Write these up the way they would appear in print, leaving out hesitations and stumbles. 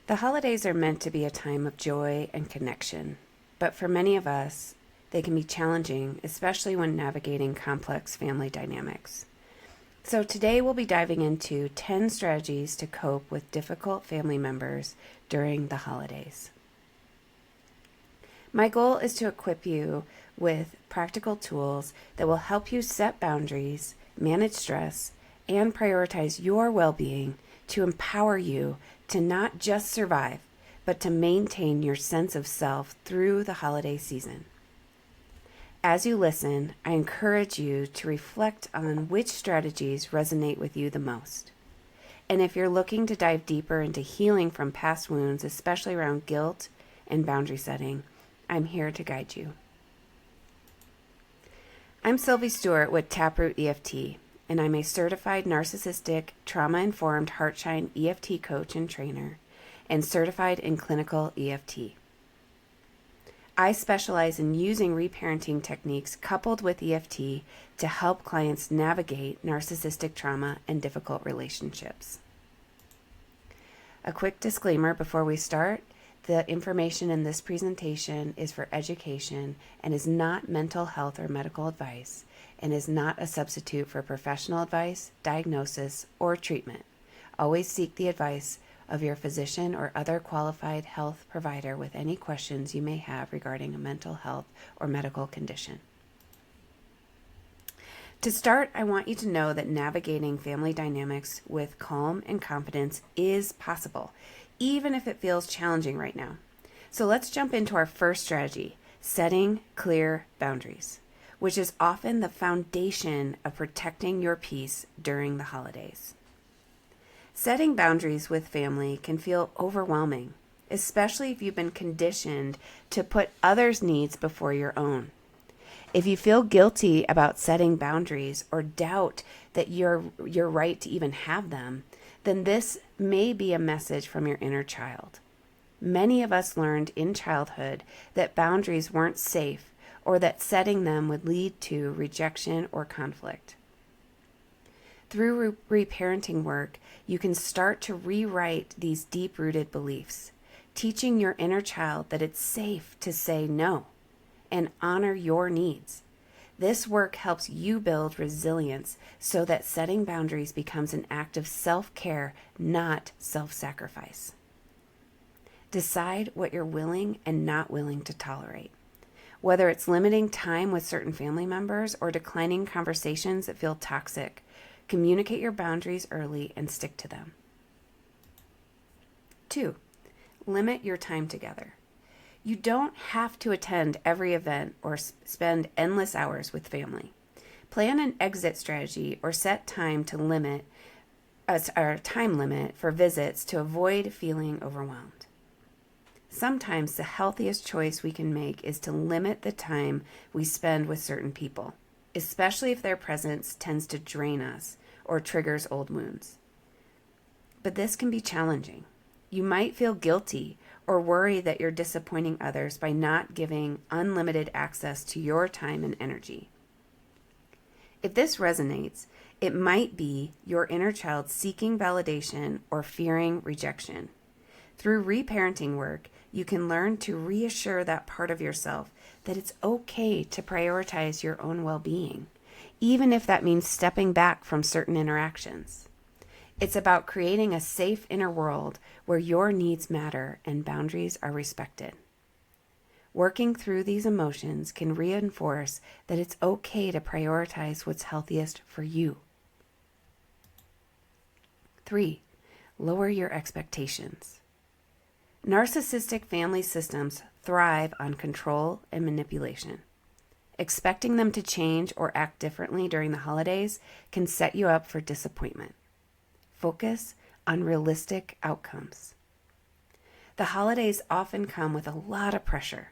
The holidays are meant to be a time of joy and connection, but for many of us, they can be challenging, especially when navigating complex family dynamics. So today we'll be diving into 10 strategies to cope with difficult family members during the holidays. My goal is to equip you with practical tools that will help you set boundaries, manage stress, and prioritize your well-being to empower you to not just survive, but to maintain your sense of self through the holiday season. As you listen, I encourage you to reflect on which strategies resonate with you the most. And if you're looking to dive deeper into healing from past wounds, especially around guilt and boundary setting, I'm here to guide you. I'm Sylvie Stewart with Taproot EFT, and I'm a certified narcissistic, trauma-informed Heartshine EFT coach and trainer, and certified in clinical EFT. I specialize in using reparenting techniques coupled with EFT to help clients navigate narcissistic trauma and difficult relationships. A quick disclaimer before we start: the information in this presentation is for education and is not mental health or medical advice, and is not a substitute for professional advice, diagnosis, or treatment. Always seek the advice of your physician or other qualified health provider with any questions you may have regarding a mental health or medical condition. To start, I want you to know that navigating family dynamics with calm and confidence is possible, even if it feels challenging right now. So let's jump into our first strategy: setting clear boundaries, which is often the foundation of protecting your peace during the holidays. Setting boundaries with family can feel overwhelming, especially if you've been conditioned to put others' needs before your own. If you feel guilty about setting boundaries or doubt that you're right to even have them, then this may be a message from your inner child. Many of us learned in childhood that boundaries weren't safe, or that setting them would lead to rejection or conflict. Through reparenting work, you can start to rewrite these deep-rooted beliefs, teaching your inner child that it's safe to say no and honor your needs. This work helps you build resilience so that setting boundaries becomes an act of self-care, not self-sacrifice. Decide what you're willing and not willing to tolerate. Whether it's limiting time with certain family members or declining conversations that feel toxic, communicate your boundaries early and stick to them. 2. Limit your time together. You don't have to attend every event or spend endless hours with family. Plan an exit strategy or set time to limit or time limit for visits to avoid feeling overwhelmed. Sometimes the healthiest choice we can make is to limit the time we spend with certain people, especially if their presence tends to drain us or triggers old wounds. But this can be challenging. You might feel guilty or worry that you're disappointing others by not giving unlimited access to your time and energy. If this resonates, it might be your inner child seeking validation or fearing rejection. Through reparenting work, you can learn to reassure that part of yourself that it's okay to prioritize your own well-being, even if that means stepping back from certain interactions. It's about creating a safe inner world where your needs matter and boundaries are respected. Working through these emotions can reinforce that it's okay to prioritize what's healthiest for you. 3. Lower your expectations. Narcissistic family systems thrive on control and manipulation. Expecting them to change or act differently during the holidays can set you up for disappointment. Focus on realistic outcomes. The holidays often come with a lot of pressure.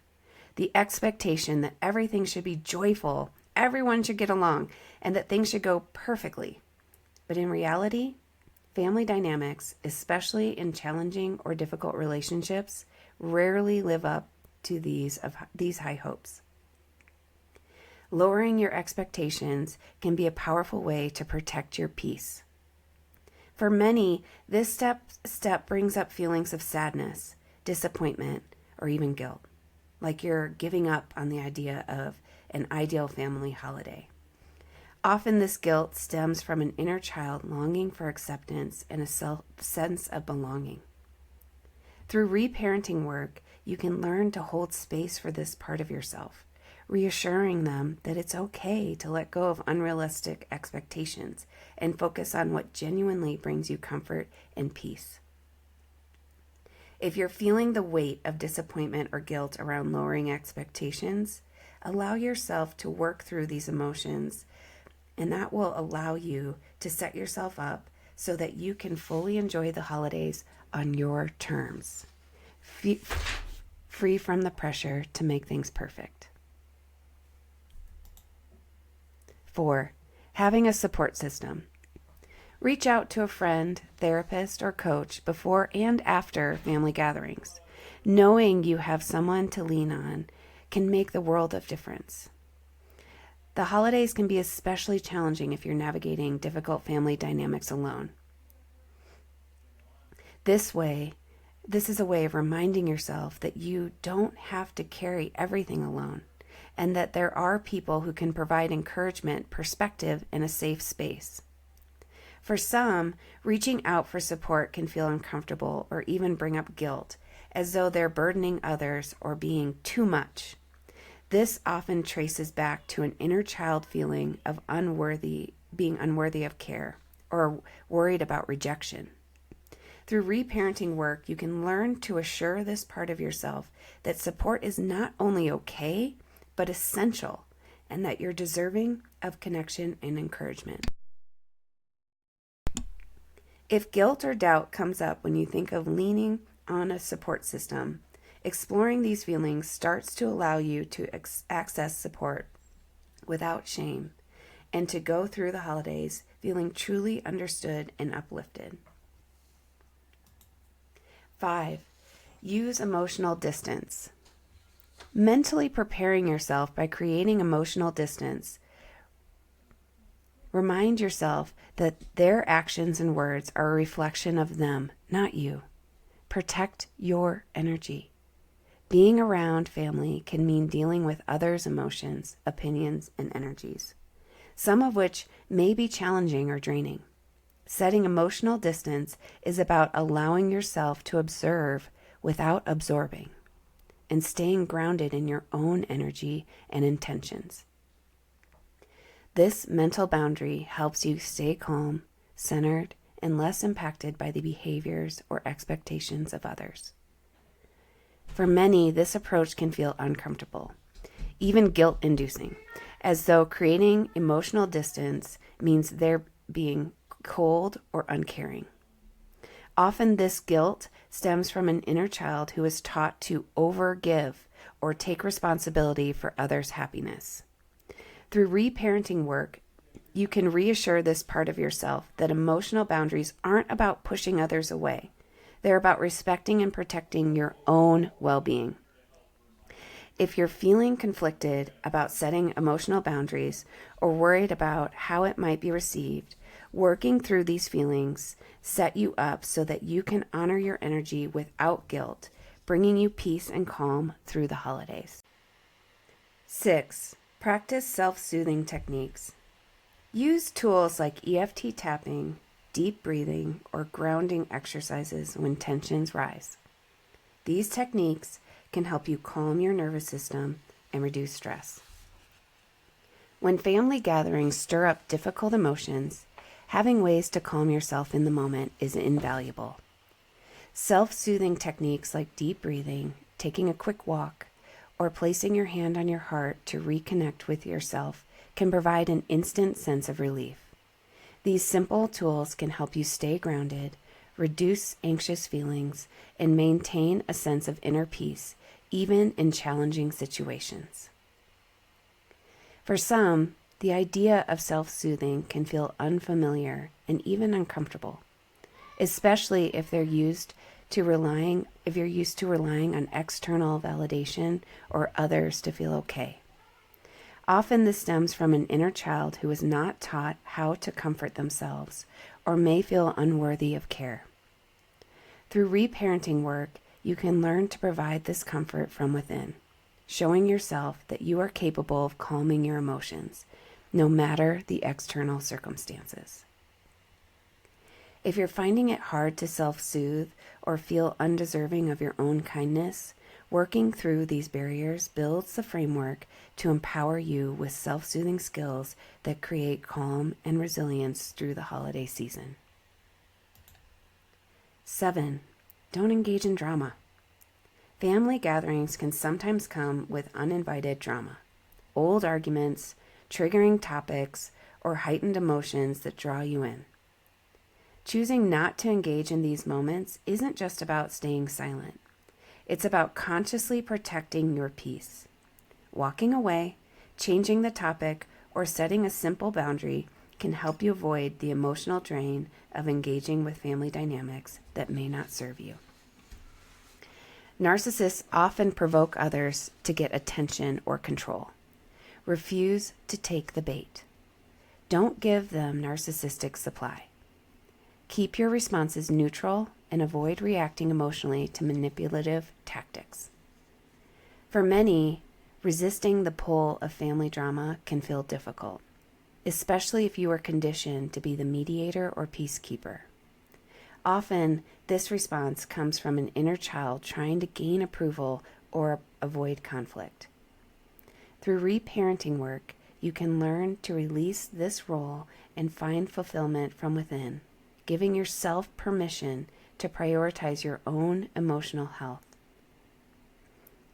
The expectation that everything should be joyful, everyone should get along, and that things should go perfectly. But in reality, family dynamics, especially in challenging or difficult relationships, rarely live up to these high hopes. Lowering your expectations can be a powerful way to protect your peace. For many, this step brings up feelings of sadness, disappointment, or even guilt, like you're giving up on the idea of an ideal family holiday. Often this guilt stems from an inner child longing for acceptance and a sense of belonging. Through reparenting work, you can learn to hold space for this part of yourself, reassuring them that it's okay to let go of unrealistic expectations and focus on what genuinely brings you comfort and peace. If you're feeling the weight of disappointment or guilt around lowering expectations, allow yourself to work through these emotions, and that will allow you to set yourself up so that you can fully enjoy the holidays on your terms, free from the pressure to make things perfect. 4. Having a support system. Reach out to a friend, therapist, or coach before and after family gatherings. Knowing you have someone to lean on can make the world of difference. The holidays can be especially challenging if you're navigating difficult family dynamics alone. This is a way of reminding yourself that you don't have to carry everything alone, and that there are people who can provide encouragement, perspective, and a safe space. For some, reaching out for support can feel uncomfortable or even bring up guilt, as though they're burdening others or being too much. This often traces back to an inner child feeling of being unworthy of care or worried about rejection. Through reparenting work, you can learn to assure this part of yourself that support is not only okay, but essential, and that you're deserving of connection and encouragement. If guilt or doubt comes up when you think of leaning on a support system, exploring these feelings starts to allow you to access support without shame and to go through the holidays feeling truly understood and uplifted. 5. Use emotional distance. Mentally preparing yourself by creating emotional distance. Remind yourself that their actions and words are a reflection of them, not you. Protect your energy. Being around family can mean dealing with others' emotions, opinions, and energies, some of which may be challenging or draining. Setting emotional distance is about allowing yourself to observe without absorbing and staying grounded in your own energy and intentions. This mental boundary helps you stay calm, centered, and less impacted by the behaviors or expectations of others. For many, this approach can feel uncomfortable, even guilt-inducing, as though creating emotional distance means they're being cold or uncaring. Often this guilt stems from an inner child who is taught to overgive or take responsibility for others' happiness. Through reparenting work, you can reassure this part of yourself that emotional boundaries aren't about pushing others away. They're about respecting and protecting your own well-being. If you're feeling conflicted about setting emotional boundaries or worried about how it might be received, working through these feelings set you up so that you can honor your energy without guilt, bringing you peace and calm through the holidays. 6. Practice self-soothing techniques. Use tools like EFT tapping, deep breathing, or grounding exercises when tensions rise. These techniques can help you calm your nervous system and reduce stress. When family gatherings stir up difficult emotions, having ways to calm yourself in the moment is invaluable. Self-soothing techniques like deep breathing, taking a quick walk, or placing your hand on your heart to reconnect with yourself can provide an instant sense of relief. These simple tools can help you stay grounded, reduce anxious feelings, and maintain a sense of inner peace, even in challenging situations. For some, the idea of self-soothing can feel unfamiliar and even uncomfortable, especially if you're used to relying on external validation or others to feel okay. Often this stems from an inner child who is not taught how to comfort themselves or may feel unworthy of care. Through reparenting work, you can learn to provide this comfort from within, showing yourself that you are capable of calming your emotions, no matter the external circumstances. If you're finding it hard to self-soothe or feel undeserving of your own kindness, working through these barriers builds the framework to empower you with self-soothing skills that create calm and resilience through the holiday season. 7. Don't engage in drama. Family gatherings can sometimes come with uninvited drama, old arguments, triggering topics, or heightened emotions that draw you in. Choosing not to engage in these moments isn't just about staying silent. It's about consciously protecting your peace. Walking away, changing the topic, or setting a simple boundary can help you avoid the emotional drain of engaging with family dynamics that may not serve you. Narcissists often provoke others to get attention or control. Refuse to take the bait. Don't give them narcissistic supply. Keep your responses neutral and avoid reacting emotionally to manipulative tactics. For many, resisting the pull of family drama can feel difficult, especially if you are conditioned to be the mediator or peacekeeper. Often, this response comes from an inner child trying to gain approval or avoid conflict. Through reparenting work, you can learn to release this role and find fulfillment from within, giving yourself permission to prioritize your own emotional health.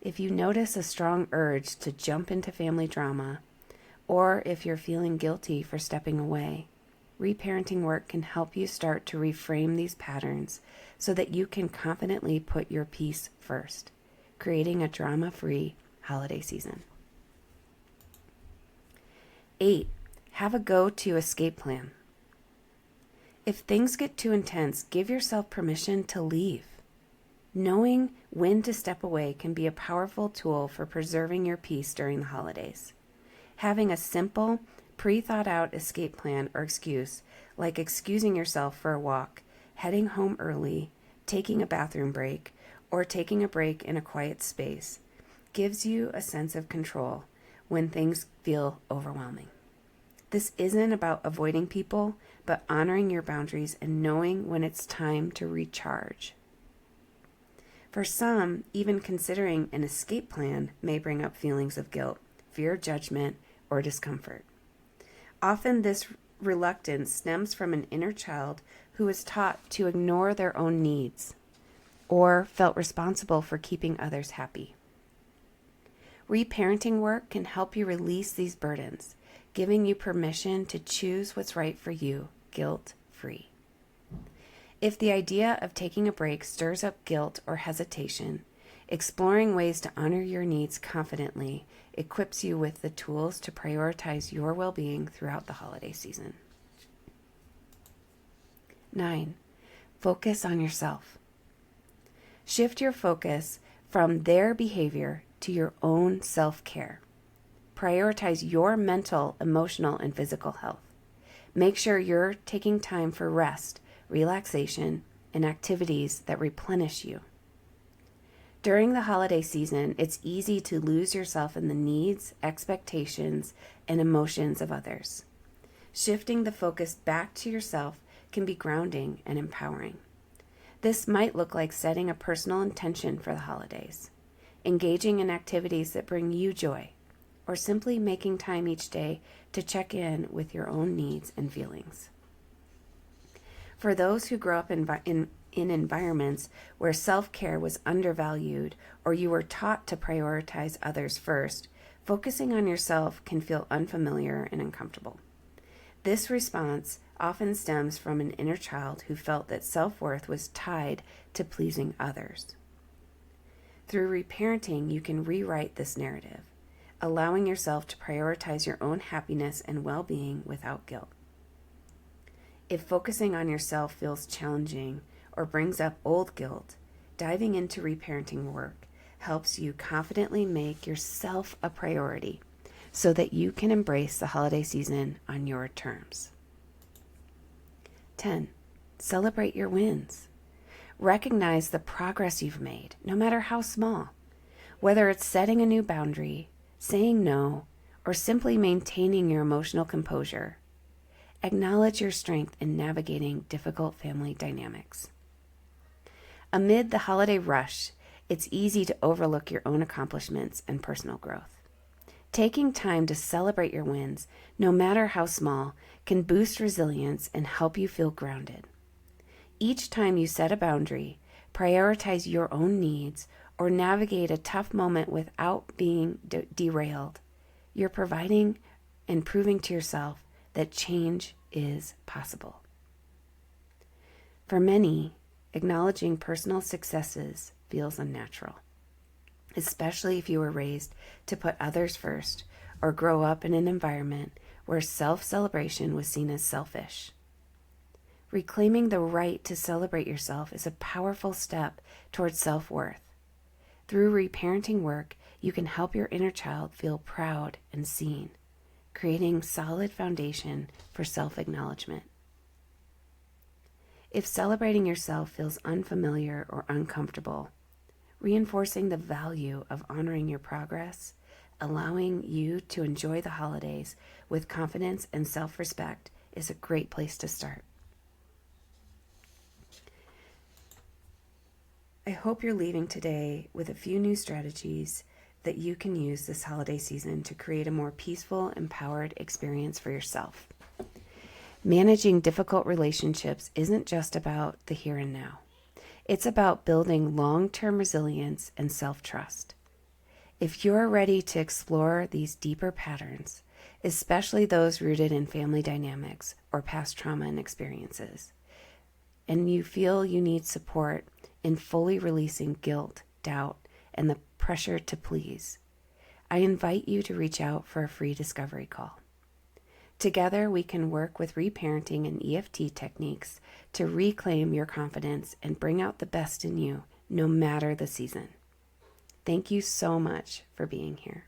If you notice a strong urge to jump into family drama, or if you're feeling guilty for stepping away, reparenting work can help you start to reframe these patterns so that you can confidently put your peace first, creating a drama-free holiday season. 8. Have a go-to escape plan. If things get too intense, give yourself permission to leave. Knowing when to step away can be a powerful tool for preserving your peace during the holidays. Having a simple, pre-thought-out escape plan or excuse, like excusing yourself for a walk, heading home early, taking a bathroom break, or taking a break in a quiet space, gives you a sense of control when things feel overwhelming. This isn't about avoiding people, but honoring your boundaries and knowing when it's time to recharge. For some, even considering an escape plan may bring up feelings of guilt, fear of judgment, or discomfort. Often this reluctance stems from an inner child who was taught to ignore their own needs or felt responsible for keeping others happy. Reparenting work can help you release these burdens, giving you permission to choose what's right for you, guilt-free. If the idea of taking a break stirs up guilt or hesitation, exploring ways to honor your needs confidently equips you with the tools to prioritize your well-being throughout the holiday season. 9. Focus on yourself. Shift your focus from their behavior to your own self-care. Prioritize your mental, emotional, and physical health. Make sure you're taking time for rest, relaxation, and activities that replenish you. During the holiday season, it's easy to lose yourself in the needs, expectations, and emotions of others. Shifting the focus back to yourself can be grounding and empowering. This might look like setting a personal intention for the holidays, engaging in activities that bring you joy, or simply making time each day to check in with your own needs and feelings. For those who grow up in environments where self-care was undervalued or you were taught to prioritize others first, focusing on yourself can feel unfamiliar and uncomfortable. This response often stems from an inner child who felt that self-worth was tied to pleasing others. Through reparenting, you can rewrite this narrative, allowing yourself to prioritize your own happiness and well-being without guilt. If focusing on yourself feels challenging or brings up old guilt, diving into reparenting work helps you confidently make yourself a priority so that you can embrace the holiday season on your terms. 10. Celebrate your wins. Recognize the progress you've made, no matter how small. Whether it's setting a new boundary, saying no, or simply maintaining your emotional composure, acknowledge your strength in navigating difficult family dynamics. Amid the holiday rush, it's easy to overlook your own accomplishments and personal growth. Taking time to celebrate your wins, no matter how small, can boost resilience and help you feel grounded. Each time you set a boundary, prioritize your own needs, or navigate a tough moment without being derailed, you're providing and proving to yourself that change is possible. For many, acknowledging personal successes feels unnatural, especially if you were raised to put others first or grow up in an environment where self-celebration was seen as selfish. Reclaiming the right to celebrate yourself is a powerful step towards self-worth. Through reparenting work, you can help your inner child feel proud and seen, creating solid foundation for self-acknowledgement. If celebrating yourself feels unfamiliar or uncomfortable, reinforcing the value of honoring your progress, allowing you to enjoy the holidays with confidence and self-respect is a great place to start. I hope you're leaving today with a few new strategies that you can use this holiday season to create a more peaceful, empowered experience for yourself. Managing difficult relationships isn't just about the here and now. It's about building long-term resilience and self-trust. If you're ready to explore these deeper patterns, especially those rooted in family dynamics or past trauma and experiences, and you feel you need support in fully releasing guilt, doubt, and the pressure to please, I invite you to reach out for a free discovery call. Together, we can work with reparenting and EFT techniques to reclaim your confidence and bring out the best in you, no matter the season. Thank you so much for being here.